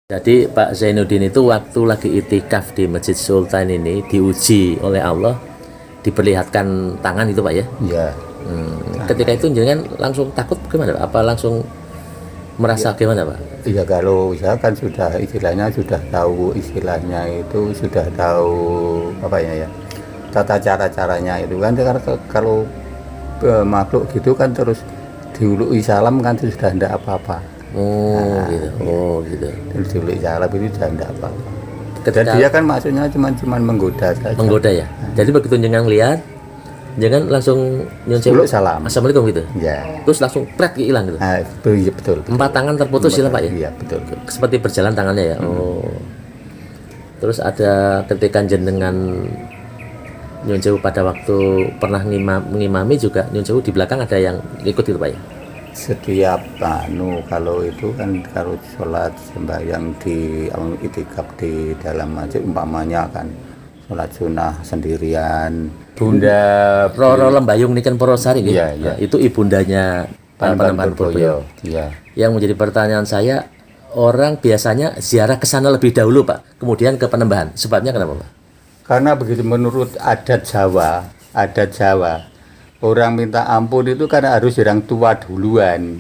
Jadi Pak Zainuddin itu waktu lagi itikaf di Masjid Sultan ini diuji oleh Allah, diperlihatkan tangan itu Pak ya. Iya. Ketika itu jangan langsung takut gimana Pak? Apa langsung merasa gimana Pak? Iya, kalau saya kan sudah istilahnya sudah tahu istilahnya itu sudah tahu apa ya tata cara-caranya itu kan kalau makhluk gitu kan terus diului salam kan sudah tidak apa-apa. Gitu. Terus diului salam itu sudah tidak apa-apa. Ketika Dan dia kan maksudnya cuma menggoda saja. menggoda ya. Jadi begitu jangan lihat, jangan langsung nyun sewu, Dulu salam. Assalamualaikum gitu. Ya. Terus langsung pret hilang gitu. Nah, iya, betul. Empat tangan terputus ya Pak ya. Iya, betul. Seperti berjalan tangannya ya. Terus ada ketika jenengan nyun sewu pada waktu pernah mengimami juga nyun sewu di belakang ada yang ikut itu Pak ya. Setiap kalau itu kan kalau sholat sembahyang di itikaf di dalam masjid umpamanya kan sholat sunnah sendirian Bunda Roro Lembayung ini kan Porosari gitu. Iya, iya. Nah, itu ibundanya Panembahan Purboyo. Iya. Yang menjadi pertanyaan saya, orang biasanya ziarah ke sana lebih dahulu Pak, kemudian ke Panembahan. Sebabnya kenapa Pak? Karena begitu menurut adat Jawa orang minta ampun itu kan harus yang tua duluan.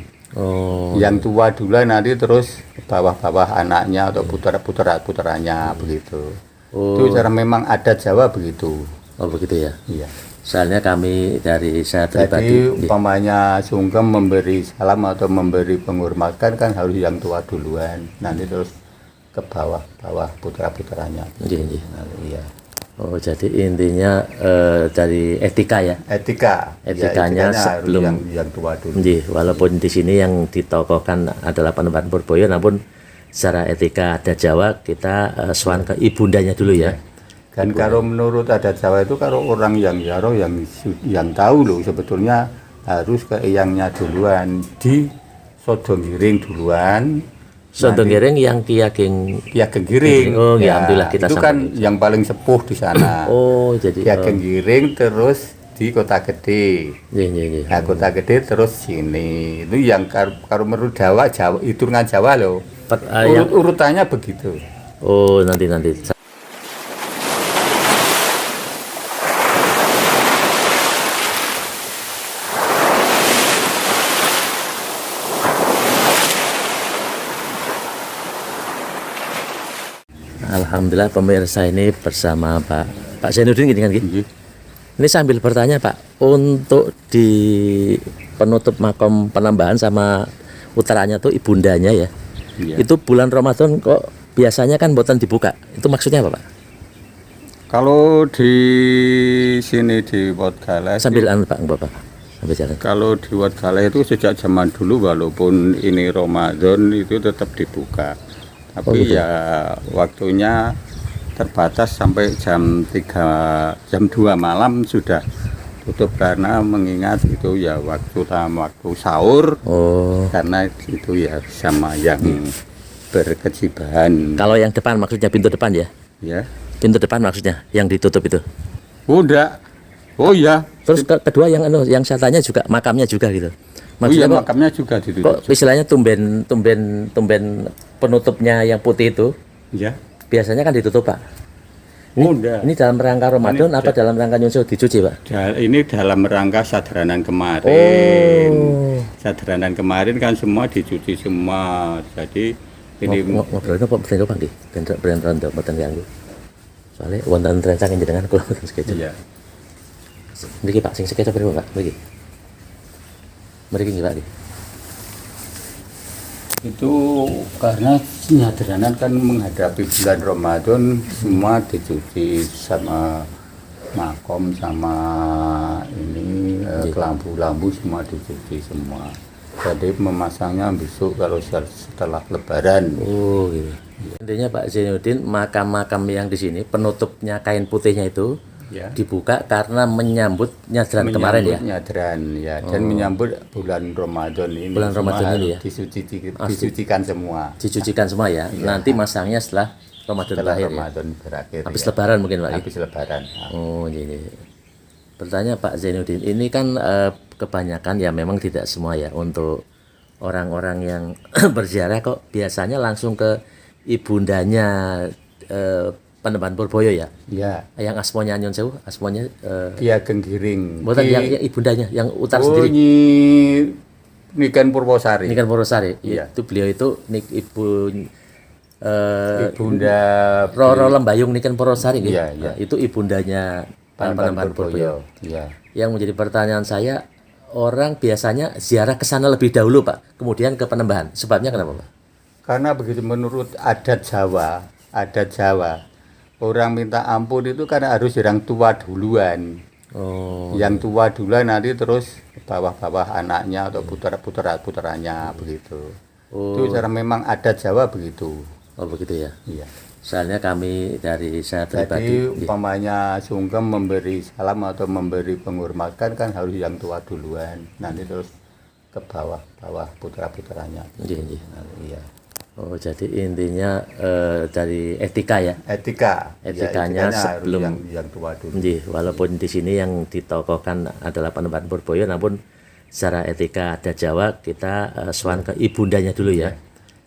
Yang tua duluan nanti terus ke bawah-bawah anaknya atau putra-putranya begitu. Itu cara memang adat Jawa begitu. Oh begitu ya. Iya. Soalnya kami dari saya Jadi pribadi, umpamanya sungkem memberi salam atau memberi penghormatan kan harus yang tua duluan. Nanti terus ke bawah putra-putranya. Iya. Oh jadi intinya dari etika ya. Etikanya sebelum yang tua dulu. Walaupun di sini yang ditokohkan adalah Panembahan Purboyo, namun secara etika adat Jawa kita sowan ke ibundanya dulu ya. Dan kalau menurut adat Jawa itu kalau orang yang jaro yang tahu loh sebetulnya harus ke eyangnya duluan, di sodong giring duluan. Sodong giring yang Ki Ageng Giring. Oh ya, alhamdulillah kita itu kan yang paling sepuh di sana. Jadi Ki Ageng Giring terus di Kota Gede. Iya. Nah, Kota Gede terus sini. Itu yang kalau menurut Jawa hitungan Jawa loh. Urutannya begitu. Oh, nanti. Alhamdulillah pemirsa ini bersama Pak Zainuddin gini kan gitu. Ini sambil bertanya Pak, untuk di penutup makom Panembahan sama utaranya tuh ibundanya ya. Iya. Itu bulan Ramadan kok biasanya kan boten dibuka. Itu maksudnya apa Pak? Kalau di sini di Watgala Sambil Pak Bapak. Sambil jalan. kalau di Watgala itu sejak zaman dulu walaupun ini Ramadan itu tetap dibuka. Tapi gitu. ya waktunya terbatas sampai jam 2 malam sudah tutup karena mengingat itu ya waktu sahur. Karena itu ya sama yang berkejibahan. Kalau yang depan maksudnya pintu depan ya? Ya. Pintu depan maksudnya yang ditutup itu. Udah. Oh ya. Terus kedua yang saya tanya juga makamnya juga gitu. Maksudnya makamnya juga ditutup. Kok istilahnya tumben penutupnya yang putih itu? Ya. Biasanya kan ditutup Pak. Udah. Ini dalam rangka Ramadan apa dalam rangka nyusul dicuci Pak? Ini dalam rangka sadaranan kemarin. Sadaranan kemarin kan semua dicuci semua. Jadi ini ngobrolnya kok berarti Pak nggih. Ben rondo mboten ganggu. Soalnya wonten rencana jenengan kula mboten sketsa. iya. Mriki Pak sing sketsa pripun Pak? Mriki nggih Pak nggih. Itu karena sadaranan kan menghadapi bulan Ramadan semua dicuci sama makom sama ini kelambu-lambu semua dicuci semua. Jadi memasangnya besok kalau setelah Lebaran. Gitu. Intinya Pak Zainuddin, makam-makam yang di sini penutupnya kain putihnya itu dibuka karena menyambut nyadran kemarin ya. Nyadran ya, dan menyambut bulan Ramadan ini. Bulan Ramadan ini ya. Disucikan semua. Dicucikan semua ya. Nanti masangnya setelah Ramadan berakhir. Ramadan berakhir. Habis Lebaran mungkin Pak. Habis Lebaran. Jadi. Bertanya Pak Zainuddin, ini kan kebanyakan ya memang tidak semua ya untuk orang-orang yang berziarah kok biasanya langsung ke ibundanya Panembahan Purboyo ya. Ya, Yang asmonya Nyun Sewu, asmonya Ki Ageng Giring. bukan yang ibundanya, yang utar Oh, sendiri. Niken Purwosari. Ini kan Porosari. Iya. Itu beliau itu ibu Ibunda Roro Lembayung Niken Porosari gitu. Iya, iya. Nah, itu ibundanya Panembahan Purboyo. Iya. Yang menjadi pertanyaan saya, orang biasanya ziarah ke sana lebih dahulu, Pak, kemudian ke Panembahan. Sebabnya kenapa, Pak? Karena begitu menurut adat Jawa, orang minta ampun itu karena harus yang tua duluan. Oh, Yang tua duluan nanti terus bawah-bawah anaknya atau putra-putranya begitu. Itu cara memang adat Jawa begitu. oh begitu ya. Iya. Soalnya kami dari saya Jadi pribadi, umpamanya sungkem memberi salam atau memberi penghormatan kan harus yang tua duluan. Nanti terus ke bawah putra-putranya. iya, iya. Iya. Oh, jadi intinya dari etika ya. Etikanya Etikanya harus sebelum- yang tua dulu. Nggih, walaupun di sini yang ditokohkan adalah Panembahan Purboyo, namun secara etika adat Jawa kita sowan ke ibundanya dulu ya.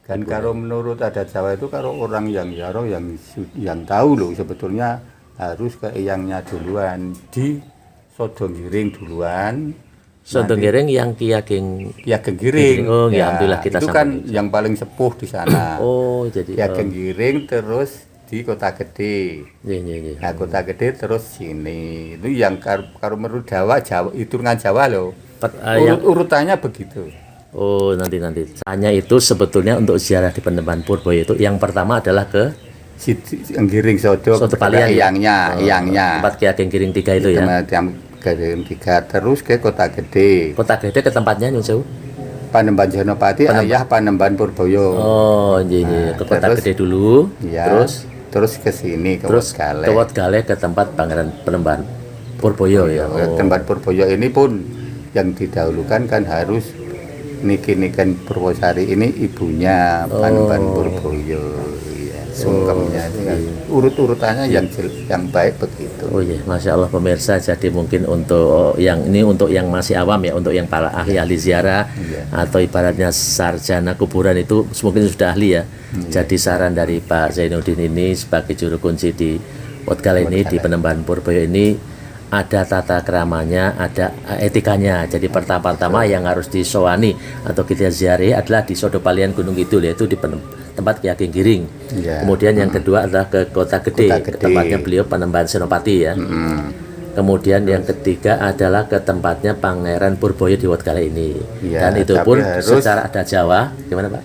Dan kalau menurut adat Jawa itu kalau orang yang yaro yang tahu loh sebetulnya harus ke eyangnya duluan di Sodonggiring duluan. Sondonggereng yang Ki Ageng. Ya Genggiring. Oh, ya, alhamdulillah kita itu sampai kan di sana. yang paling sepuh di sana. Oh, jadi Ya Genggiring terus di Kota Gede. iya, iya, iya. Nah, Kota Gede terus sini. Itu yang kalau menurut Jawa hitungan Jawa loh. Urutannya begitu. Oh, nanti. Tanya itu sebetulnya untuk ziarah di Panembahan Purboyo itu yang pertama adalah ke Si Genggiring Sodo Soto kepada Palian ya? eyangnya. tempat Ki Ageng Giring 3 itu ya. Genggiring 3 terus ke Kota Gede. Kota Gede ke tempatnya Nyun Sewu. Panembahan Senopati ayah Panembahan Purboyo. Oh, iya, ke Kota terus- Gede dulu. Ya, terus ke sini ke Terus Wotgale. ke Wotgale ke tempat Pangeran Panembahan Purboyo ya. Oh. Tempat Purboyo ini pun yang didahulukan kan harus Niken Purwosari ini ibunya Panembahan Purboyo. Ya, sungkemnya itu kan urut-urutannya yang baik begitu. Oh iya, Masya Allah pemirsa. Jadi mungkin untuk yang masih awam ya, untuk yang para ahli ziarah Iya. atau ibaratnya sarjana kuburan itu mungkin sudah ahli ya. Jadi saran dari Pak Zainuddin ini sebagai juru kunci di Wotgale ini di Panembahan Purboyo ini ada tata keramanya, ada etikanya. Jadi pertama-tama yang harus disowani atau kita ziarahi adalah di Sodopalian Gunung Kidul, yaitu di tempat Ki Ageng Giring. Iya. Kemudian yang kedua adalah ke Kota Gede, Kota ke Gede. tempatnya beliau Panembahan Senopati ya. Kemudian yang ketiga adalah ke tempatnya Pangeran Purboyo di Wotgale ini. Iya, Dan itu tapi pun harus- secara adat Jawa, gimana Pak?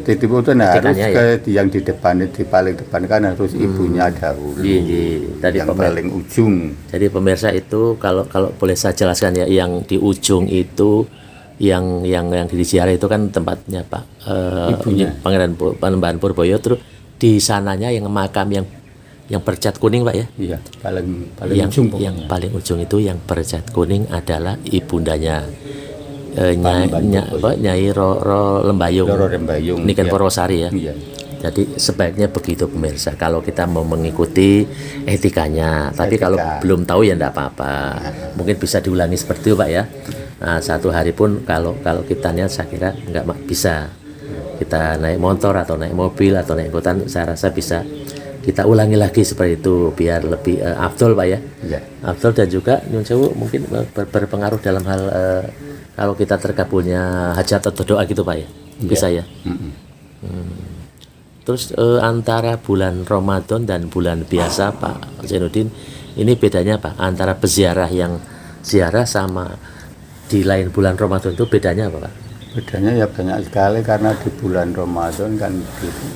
Titip itu harus Etikanya yang di depan, di paling depan kan harus ibunya dahulu. Iya. Tadi Yang paling ujung. Jadi pemirsa itu kalau boleh saya jelaskan ya, yang di ujung itu yang diziarah itu kan tempatnya Pak Ibunya. Pangeran Panembahan Purboyo, terus di sananya yang makam yang bercat kuning Pak ya. Iya, paling Yang ujung yang pokoknya. paling ujung itu yang bercat kuning adalah ibundanya Panembahan Purboyo. Nyai Roro Lembayung. Roro Lembayung, Niken iya. Porwosari ya. Iya. Jadi sebaiknya begitu pemirsa kalau kita mau mengikuti etikanya. Tapi Etika. kalau belum tahu ya enggak apa-apa. Mungkin bisa diulangi seperti itu Pak ya. Nah, satu hari pun kalau kita niat saya kira enggak bisa. Kita naik motor atau naik mobil atau naik angkutan, saya rasa bisa kita ulangi lagi seperti itu biar lebih afdol Pak ya. Iya. Afdol dan juga Nyun Sewu mungkin berpengaruh dalam hal kalau kita terkabulnya hajat atau doa gitu Pak ya. Bisa ya. Terus antara bulan Ramadan dan bulan biasa Pak Zainuddin, ini bedanya Pak antara peziarah yang ziarah sama di lain bulan Ramadan itu bedanya apa Pak? Bedanya ya banyak sekali karena di bulan Ramadan kan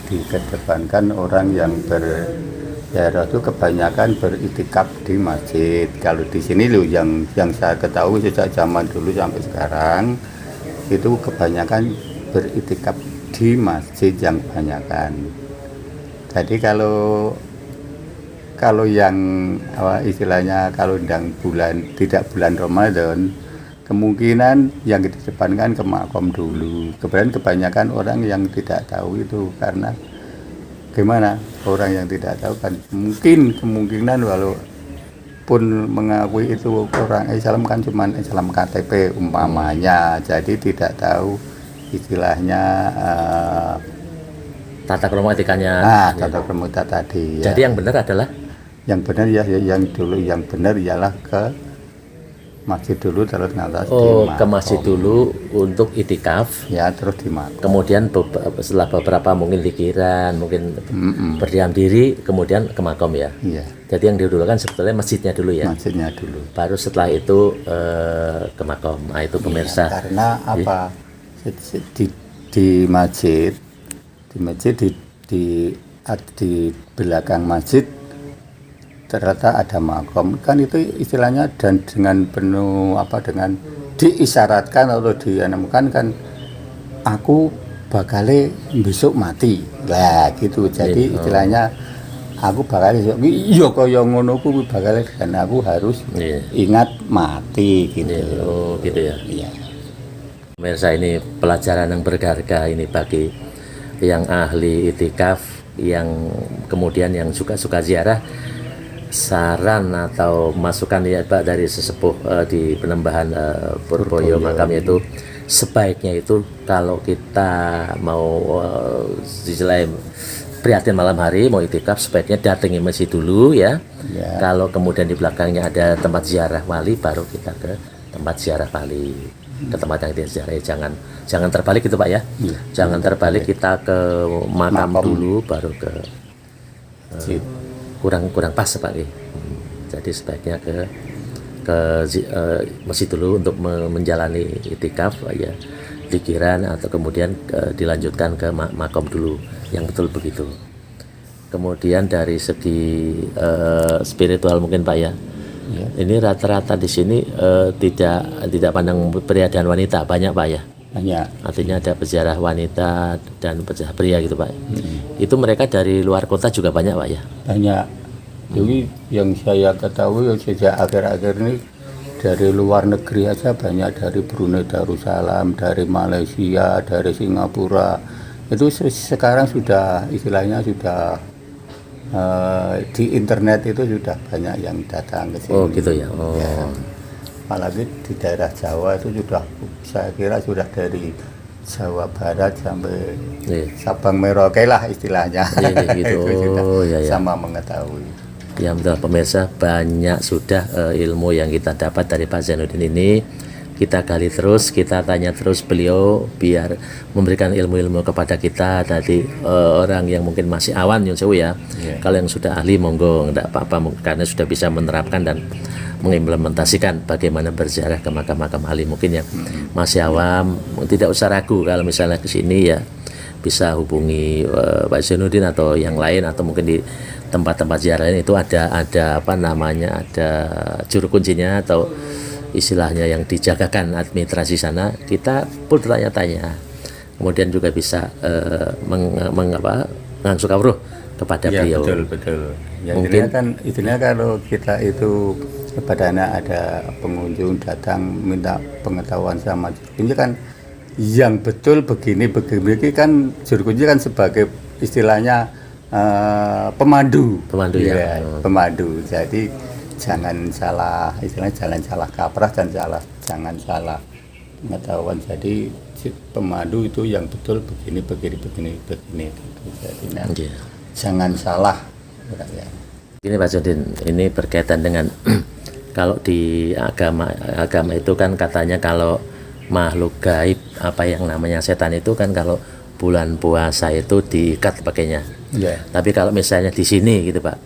dikedepankan orang yang berziarah itu kebanyakan beritikaf di masjid. Kalau di sini loh yang saya ketahui sejak zaman dulu sampai sekarang itu kebanyakan beritikaf di masjid yang kebanyakan. Jadi kalau yang istilahnya kalau tidak bulan Ramadan, kemungkinan yang dikedepankan ke makom dulu. Kebanyakan orang yang tidak tahu itu karena gimana orang yang tidak tahu kan kemungkinan walaupun mengakui itu orang Islam kan cuma Islam KTP umpamanya, jadi tidak tahu istilahnya tata krama etikanya. Tata krama tadi. Ya. Jadi yang benar adalah yang benar yang dulu yang benar ialah ke masjid dulu terus nanti ke masjid dulu untuk itikaf. Ya, terus di makom. Kemudian setelah beberapa mungkin pikiran, mungkin berdiam diri, kemudian ke makom ya. Iya. Jadi yang didulukan sebetulnya masjidnya dulu ya. Masjidnya dulu. Baru setelah itu ke makom. Nah itu pemirsa. Ya, karena apa? Di masjid di belakang masjid ternyata ada makom, kan itu istilahnya, dan dengan penuh dengan diisyaratkan atau dianamkan kan aku bakal besok mati lah gitu. Jadi istilahnya aku bakal besok iya kaya ngono ku bakal, dan aku harus ingat mati gitu. Gitu ya. Iya. Pemirsa, ini pelajaran yang berharga ini bagi yang ahli itikaf, yang kemudian yang suka ziarah. Saran atau masukan ya Pak dari sesepuh di Penembahan Purboyo makamnya itu, sebaiknya itu kalau kita mau istilahnya prihatin malam hari mau itikaf, sebaiknya datangi masjid dulu ya. Kalau kemudian di belakangnya ada tempat ziarah wali, baru kita ke tempat ziarah wali, ke tempat yang diziarahi. Jangan terbalik itu Pak ya. Jangan terbalik, kita ke makam dulu baru ke kurang pas Pak. Jadi sebaiknya ke masjid dulu untuk menjalani itikaf ya, pikiran, atau kemudian dilanjutkan ke makom dulu, yang betul begitu. Kemudian dari segi spiritual mungkin Pak ya. Ini rata-rata di sini tidak pandang pria dan wanita, banyak Pak ya. Banyak. Artinya ada peziarah wanita dan peziarah pria gitu Pak. Itu mereka dari luar kota juga banyak Pak ya? Banyak. Jadi yang saya ketahui sejak akhir-akhir ini dari luar negeri aja banyak, dari Brunei Darussalam, dari Malaysia, dari Singapura. Itu sekarang sudah istilahnya sudah di internet itu sudah banyak yang datang ke sini. Oh gitu ya. Ya. Apalagi di daerah Jawa itu sudah, saya kira sudah dari Jawa Barat sampai Sabang Merauke lah istilahnya. Gitu. Sama mengetahui. Ya betul pemirsa, banyak sudah ilmu yang kita dapat dari Pak Zainuddin ini. Kita gali terus, kita tanya terus beliau biar memberikan ilmu-ilmu kepada kita. Tadi orang yang mungkin masih awan Yun Sewu ya. Kalau yang sudah ahli monggo, enggak apa-apa, karena sudah bisa menerapkan dan mengimplementasikan bagaimana berziarah ke makam-makam ahli. Mungkin yang masih awam tidak usah ragu, kalau misalnya ke sini ya bisa hubungi Pak Zainuddin atau yang lain, atau mungkin di tempat-tempat ziarah ini itu ada ada juru kuncinya atau istilahnya yang dijagakan administrasi sana. Kita pun bertanya-tanya, kemudian juga bisa mengangsu kawruh kepada beliau. Betul. Ya, mungkin kan istilahnya kalau kita itu kepada ada pengunjung datang minta pengetahuan sama juru kunci kan, yang betul begini kan juru kunci kan sebagai istilahnya pemandu ya. Pemandu. Jadi jangan salah istilahnya, jangan salah kaprah dan jangan salah pengetahuan. Jadi pemandu itu yang betul begini gitu. Jadi jangan salah ya. Ini Pak Zainuddin, ini berkaitan dengan kalau di agama itu kan katanya kalau makhluk gaib, apa yang namanya setan itu kan kalau bulan puasa itu diikat pakainya. Tapi kalau misalnya di sini gitu Pak,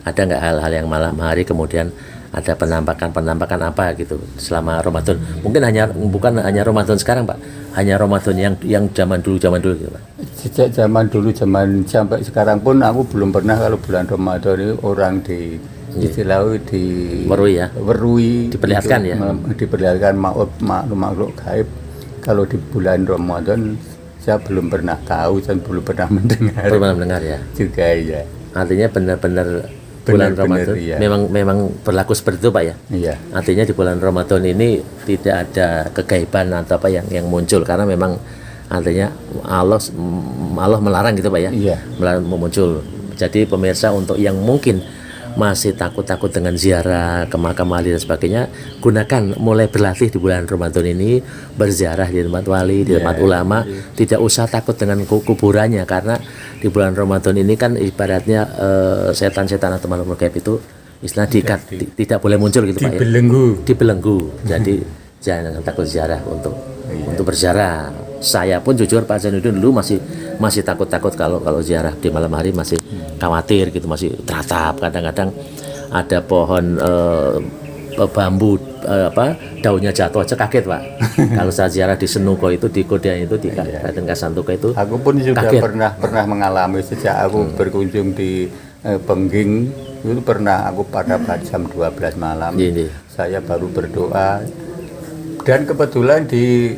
ada nggak hal-hal yang malam hari kemudian ada penampakan apa gitu selama Ramadan? Mungkin bukan hanya Ramadan sekarang Pak, hanya Ramadan yang zaman dulu gitu Pak. Sejak zaman dulu, sampai sekarang pun aku belum pernah kalau bulan Ramadan ini orang di istilahnya werui diperlihatkan itu, ya. Diperlihatkan makhluk gaib. Kalau di bulan Ramadan saya belum pernah tahu dan belum pernah mendengar. Ya. Juga ya. Artinya benar-benar bulan Ramadan iya. memang berlaku seperti itu Pak ya. Iya. Artinya di bulan Ramadan ini tidak ada kegaiban atau apa yang muncul, karena memang artinya Allah melarang gitu Pak ya. Iya. Melarang muncul. Jadi pemirsa, untuk yang mungkin masih takut-takut dengan ziarah ke makam wali dan sebagainya, gunakan mulai berlatih di bulan Ramadan ini berziarah di tempat wali, di tempat ulama, tidak usah takut dengan kuburannya, karena di bulan Ramadan ini kan ibaratnya setan-setan atau makhluk gaib itu istilah tidak boleh muncul gitu Pak ya. Dibelenggu. Jadi jangan takut ziarah untuk berziarah. Saya pun jujur Pak Zainuddin dulu masih takut-takut kalau ziarah di malam hari, masih khawatir gitu, masih teratap. Kadang-kadang ada pohon bambu daunnya jatuh aja kaget Pak. Kalau saya ziarah di Senuko itu, di Kodean itu, di Raden Kasantoka itu, aku pun juga kaget. pernah mengalami sejak aku berkunjung di Pengging itu, pernah aku pada jam 12 malam saya baru berdoa, dan kebetulan di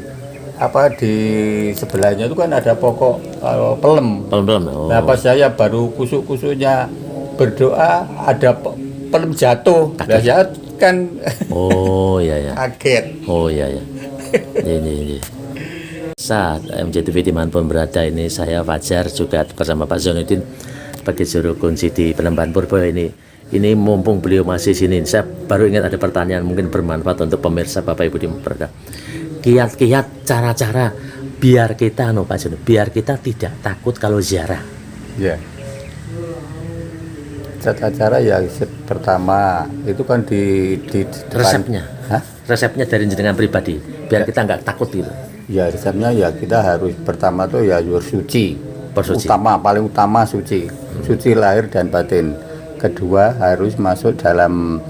sebelahnya itu kan ada pokok pelem. Oh. Nah, pas saya baru kusuk-kusuknya berdoa, ada pelem jatuh. Nah, saya kan kaget. Ini. Saat MJTV dimanapun berada ini, saya Fajar juga bersama Pak Zainuddin sebagai juru kunci di Penembahan Purba ini. Ini mumpung beliau masih sini, saya baru ingat ada pertanyaan mungkin bermanfaat untuk pemirsa Bapak Ibu di berada. Kiat-kiat cara-cara biar kita Pak Zainuddin, biar kita tidak takut kalau ziarah. Ya. Cara-cara ya pertama itu kan di resepnya. Resepnya dari jenengan pribadi biar kita nggak takut gitu. Ya, resepnya ya kita harus pertama tuh ya bersuci. Paling utama suci. Suci lahir dan batin. Kedua harus masuk dalam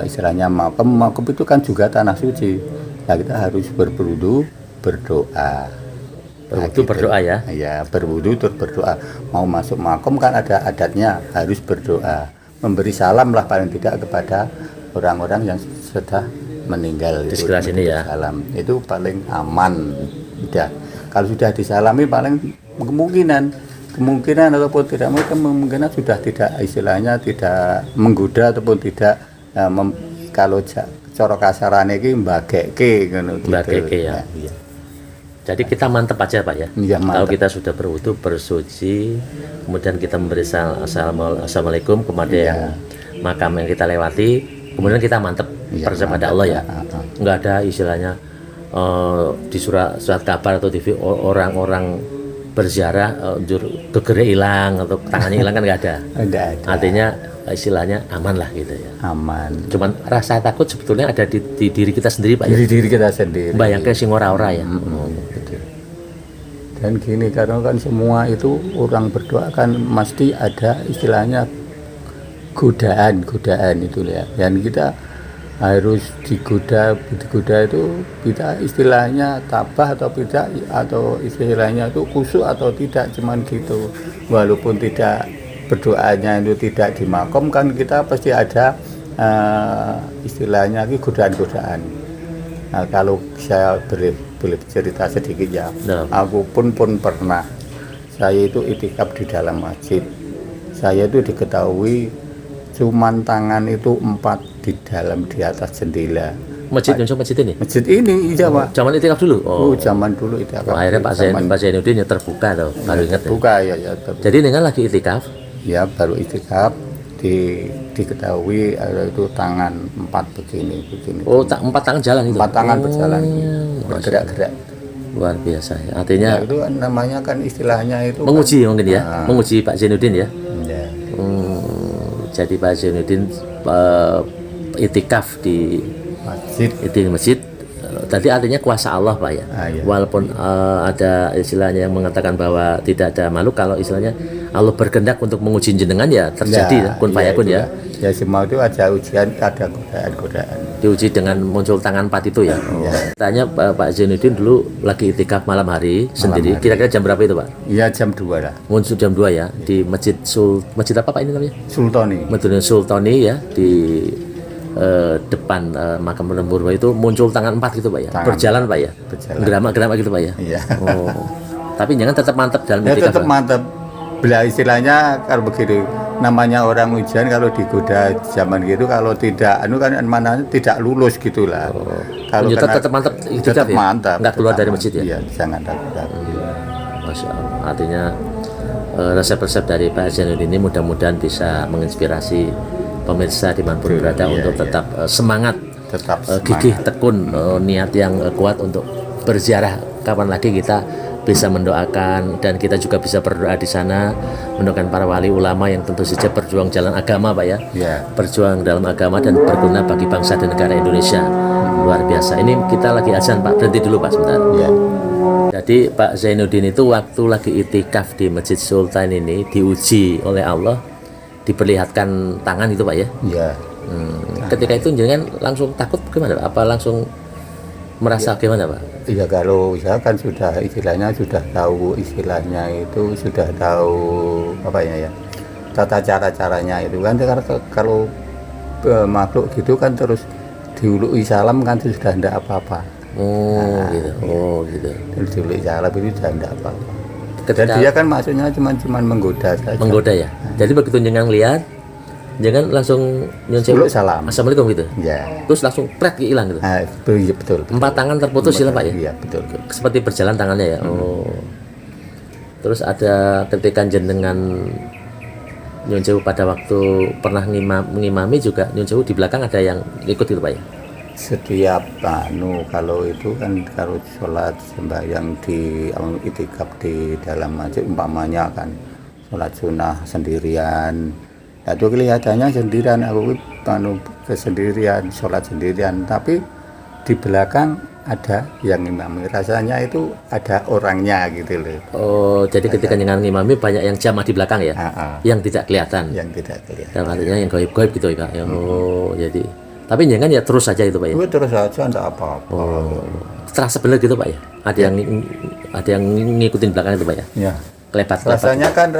istilahnya makam itu kan juga tanah suci. Nah, kita harus berwudu, berdoa. Berdoa ya? Ya, berwudu terus berdoa. Mau masuk makam kan ada adatnya, harus berdoa. Memberi salam lah paling tidak kepada orang-orang yang sudah meninggal. Di sekitar sini ya? Salam. Itu paling aman. Udah. Kalau sudah disalami paling kemungkinan ataupun tidak kemungkinan sudah tidak istilahnya tidak menggoda ataupun tidak kalau cara kasarane iki mbageke ngono gitu. Mbageke ya. Iya. Jadi kita mantep aja Pak ya. Kalau kita sudah berwudu, bersuci, kemudian kita memberi assalamualaikum kepada yang makam yang kita lewati, kemudian kita mantep bersama pada Allah ya. Enggak ada istilahnya di surat kabar atau TV orang-orang berziarah gegere hilang atau tangannya hilang kan nggak ada. Artinya istilahnya aman lah gitu ya. Aman. Cuman rasa takut sebetulnya ada di diri kita sendiri Pak. Diri kita sendiri. Bayangkan sing ora-ora ya. Gitu. Dan gini, karena kan semua itu orang berdoa kan mesti ada istilahnya godaan itu ya. Dan kita harus digoda itu kita istilahnya tabah atau tidak, atau istilahnya itu khusyuk atau tidak, cuman gitu. Walaupun tidak berdoanya itu tidak di makom kan kita pasti ada istilahnya godaan. Nah, kalau saya boleh cerita sedikit ya, aku pun pernah, saya itu itikaf di dalam masjid. Saya itu diketahui cuman tangan itu 4 di atas jendela. Masjid ini? Masjid ini, iya Pak. Zaman itikaf dulu? Zaman dulu itikaf. Akhirnya Pak Zainuddin ya terbuka tuh, baru ingat ya? Terbuka ya. Terbuka. Jadi dengan lagi itikaf? Ya, baru itikaf, diketahui itu tangan 4 begini. Oh, 4 tangan jalan itu? 4 tangan berjalan, bergerak-gerak. Luar biasa ya. Artinya itu namanya kan istilahnya itu menguji kan, mungkin ya, menguji Pak Zainuddin ya. Jadi Pak Zainuddin itikaf di masjid. Tadi artinya kuasa Allah Pak ya. Walaupun ada istilahnya yang mengatakan bahwa tidak ada makhluk, kalau istilahnya Allah berkehendak untuk menguji jenengan ya terjadi kun fayakun ya. Ya semua itu ada ujian, ada godaan. Diuji dengan muncul tangan 4 itu ya. Tanya Pak Zainuddin dulu lagi itikaf malam hari sendiri. Kira-kira jam berapa itu Pak? Iya jam 2 lah. Muncul jam 2 ya di masjid apa Pak ini namanya? Sultani. Masjid Sultani ya di depan makam Penembahan Purba itu muncul tangan 4 gitu Pak ya. Berjalan Pak ya. Gerak gitu Pak ya. Iya. Tapi jangan tetap mantap dalam itikaf. Tetap mantap. Bila istilahnya kalau begitu namanya orang ujian, kalau digoda zaman gitu, kalau tidak kan mana tidak lulus gitulah. Kalau tetap mantap itikaf ya? Mantap. Enggak keluar dari masjid ya? Iya, jangan takut. Masya Allah. Artinya resep-resep dari Pak Zainuddin ini mudah-mudahan bisa menginspirasi pemirsa dimanapun berada untuk tetap semangat, tetap gigih tekun, niat yang kuat untuk berziarah. Kapan lagi kita bisa mendoakan, dan kita juga bisa berdoa di sana, mendoakan para wali ulama yang tentu saja berjuang jalan agama, Pak ya. Berjuang dalam agama dan berguna bagi bangsa dan negara Indonesia. Luar biasa. Ini kita lagi azan, Pak. Berhenti dulu, Pak, sebentar. Jadi Pak Zainuddin itu waktu lagi itikaf di Masjid Sultan ini diuji oleh Allah, diperlihatkan tangan itu, Pak ya. Ketika itu jangan langsung takut gimana, Pak? Apa langsung merasa gimana, Pak? Iya, kalau saya kan sudah istilahnya sudah tahu apa ya, tata cara-caranya itu kan. Kalau makhluk gitu kan terus diului salam kan sudah tidak apa-apa. Gitu. Terus diului salam itu sudah tidak apa-apa. Dan dia kan maksudnya cuma menggoda saja. Menggoda ya. Jadi begitu jangan lihat, jangan langsung nyuncul salam. Assalamualaikum gitu. Ya. Terus langsung pret hilang gitu. Iya, betul. 4 tangan terputus ya, Pak ya? Iya, betul. Seperti berjalan tangannya ya. Terus ada ketika jenengan Nyun Sewu pada waktu pernah mengimami juga, Nyun Sewu di belakang ada yang ikut gitu, Pak ya? Setiap kalau itu kan kalau sholat sembahyang di itikaf di dalam masjid umpamanya kan sholat sunnah sendirian. Itu kelihatannya sendirian, aku kesendirian, sholat sendirian, tapi di belakang ada yang ngimami, rasanya itu ada orangnya gitu loh. Jadi ketika jangan ngimami banyak yang jamaah di belakang ya, yang tidak kelihatan. Dan artinya yang gaib-gaib gitu ya, Pak. Jadi, tapi jangan ya terus saja itu, Pak ya. Terus saja, enggak apa-apa. Terasa benar gitu, Pak ya. Ada yang ngikutin belakang itu, Pak ya. Ya. Rasanya kan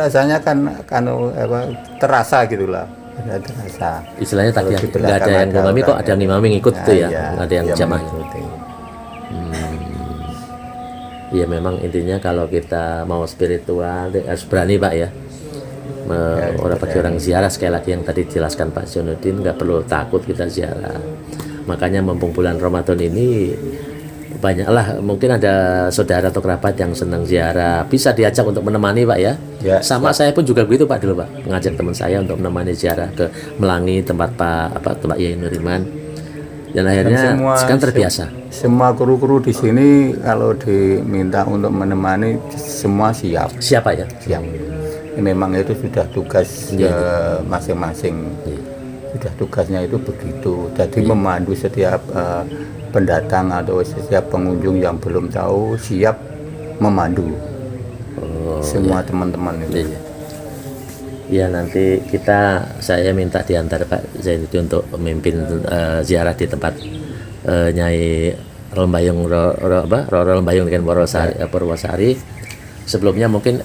terasa gitulah, terasa. Istilahnya tadi nggak ada yang ngimami kok ada yang ngimami ngikut itu ya, nggak ada yang jamaah. Iya, memang intinya kalau kita mau spiritual harus berani, Pak ya. Orang bagi orang ziarah, sekali lagi yang tadi dijelaskan Pak Zainuddin, nggak perlu takut kita ziarah. Makanya mumpung bulan Ramadan ini banyaklah, mungkin ada saudara atau kerabat yang senang ziarah, bisa diajak untuk menemani, Pak ya. Sama saya pun juga begitu, Pak, dulu, Pak, mengajak teman saya untuk menemani ziarah ke Melangi, tempat tempat Yai Nuriman, dan akhirnya sekarang terbiasa. Semua kru-kru di sini kalau diminta untuk menemani semua siap. Siapa ya? Siap. Memang itu sudah tugas masing-masing. Sudah tugasnya itu begitu. Jadi memandu setiap pendatang atau setiap pengunjung yang belum tahu, siap memandu semua teman-teman itu. Ya, nanti saya minta diantar Pak Zainuddin untuk memimpin ziarah di tempat Nyai Rolmbayung Rolmbayung dengan Purwosari. Sebelumnya mungkin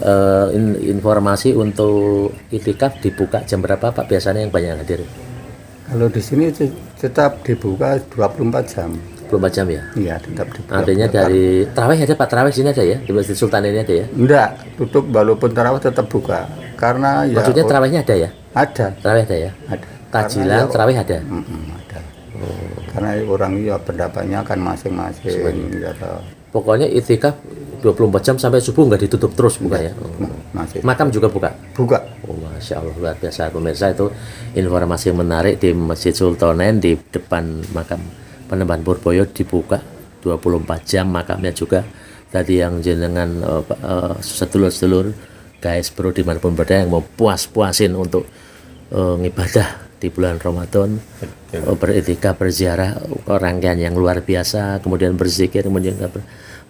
informasi untuk itikaf dibuka jam berapa, Pak? Biasanya yang banyak hadir. Kalau di sini tetap dibuka 24 jam. 24 jam ya? Iya, tetap dibuka. Artinya dari tarawih ada, Pak? Tarawih sini ada ya? Di Masjid Sultan ini ada ya? Enggak, tutup walaupun tarawih tetap buka. Karena ya, maksudnya tarawihnya ada ya? Ada. Tarawih ada ya? Ada. Tajilan, tarawih ada? Ada. Karena orang ya pendapatnya kan masing-masing. Pokoknya itikaf 24 jam sampai subuh nggak ditutup terus buka ya? Masih. Makam juga buka? Buka. Masya Allah, luar biasa pemirsa. Itu informasi menarik di Masjid Sultanen, di depan makam Panembahan Purboyo dibuka 24 jam makamnya juga. Tadi yang jenengan sedulur-sedulur guys bro dimanapun berada yang mau puas-puasin untuk ngibadah di bulan Ramadan, beritikaf, berziarah, rangkaian yang luar biasa, kemudian berzikir, kemudian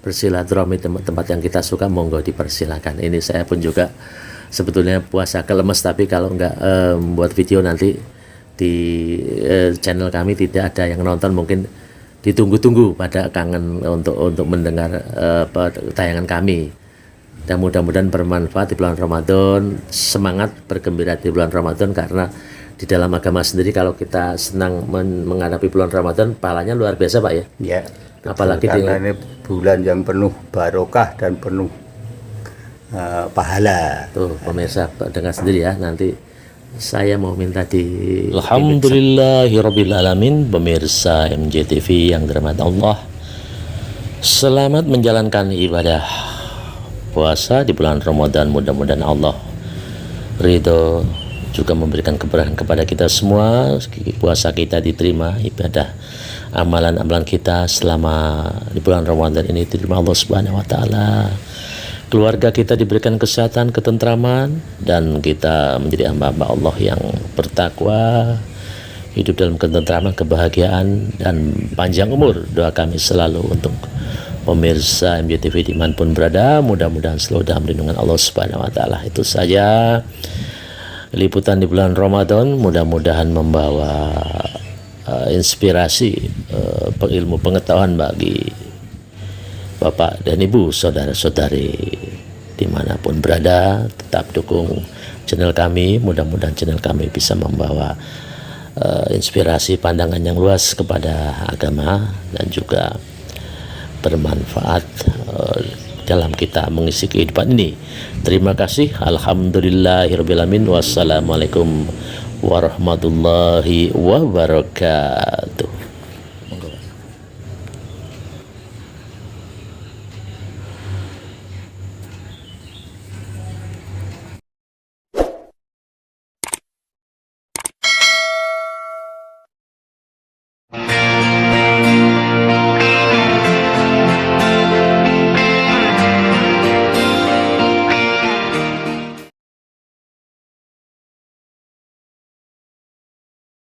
bersilaturahmi tempat yang kita suka, monggo dipersilakan. Ini saya pun juga sebetulnya puasa kelemes, tapi kalau nggak buat video nanti di channel kami tidak ada yang nonton, mungkin ditunggu-tunggu pada kangen untuk mendengar tayangan kami. Dan mudah-mudahan bermanfaat di bulan Ramadan, semangat bergembira di bulan Ramadan, karena di dalam agama sendiri kalau kita senang menghadapi bulan Ramadan, pahalanya luar biasa, Pak ya. Ya. Apalagi karena ini bulan yang penuh barokah dan penuh pahala. Tuh pemirsa dengar sendiri ya, nanti saya mau minta di Alhamdulillahirabbil alamin. Pemirsa MJTV yang dirahmati Allah, selamat menjalankan ibadah puasa di bulan Ramadan. Mudah-mudahan Allah ridho juga memberikan keberkahan kepada kita semua. Puasa kita diterima, ibadah amalan-amalan kita selama di bulan Ramadan ini diterima Allah Subhanahu wa taala. Keluarga kita diberikan kesehatan, ketentraman, dan kita menjadi hamba-hamba Allah yang bertakwa, hidup dalam ketentraman, kebahagiaan, dan panjang umur. Doa kami selalu untuk pemirsa MJTV dimanapun berada, mudah-mudahan selalu dalam lindungan Allah Subhanahu wa taala. Itu saja liputan di bulan Ramadan, mudah-mudahan membawa inspirasi, ilmu pengetahuan bagi Bapak dan Ibu, saudara-saudari dimanapun berada. Tetap dukung channel kami, mudah-mudahan channel kami bisa membawa inspirasi pandangan yang luas kepada agama dan juga bermanfaat dalam kita mengisi kehidupan ini. Terima kasih. Alhamdulillahirabbil alamin. Wassalamualaikum warahmatullahi wabarakatuh.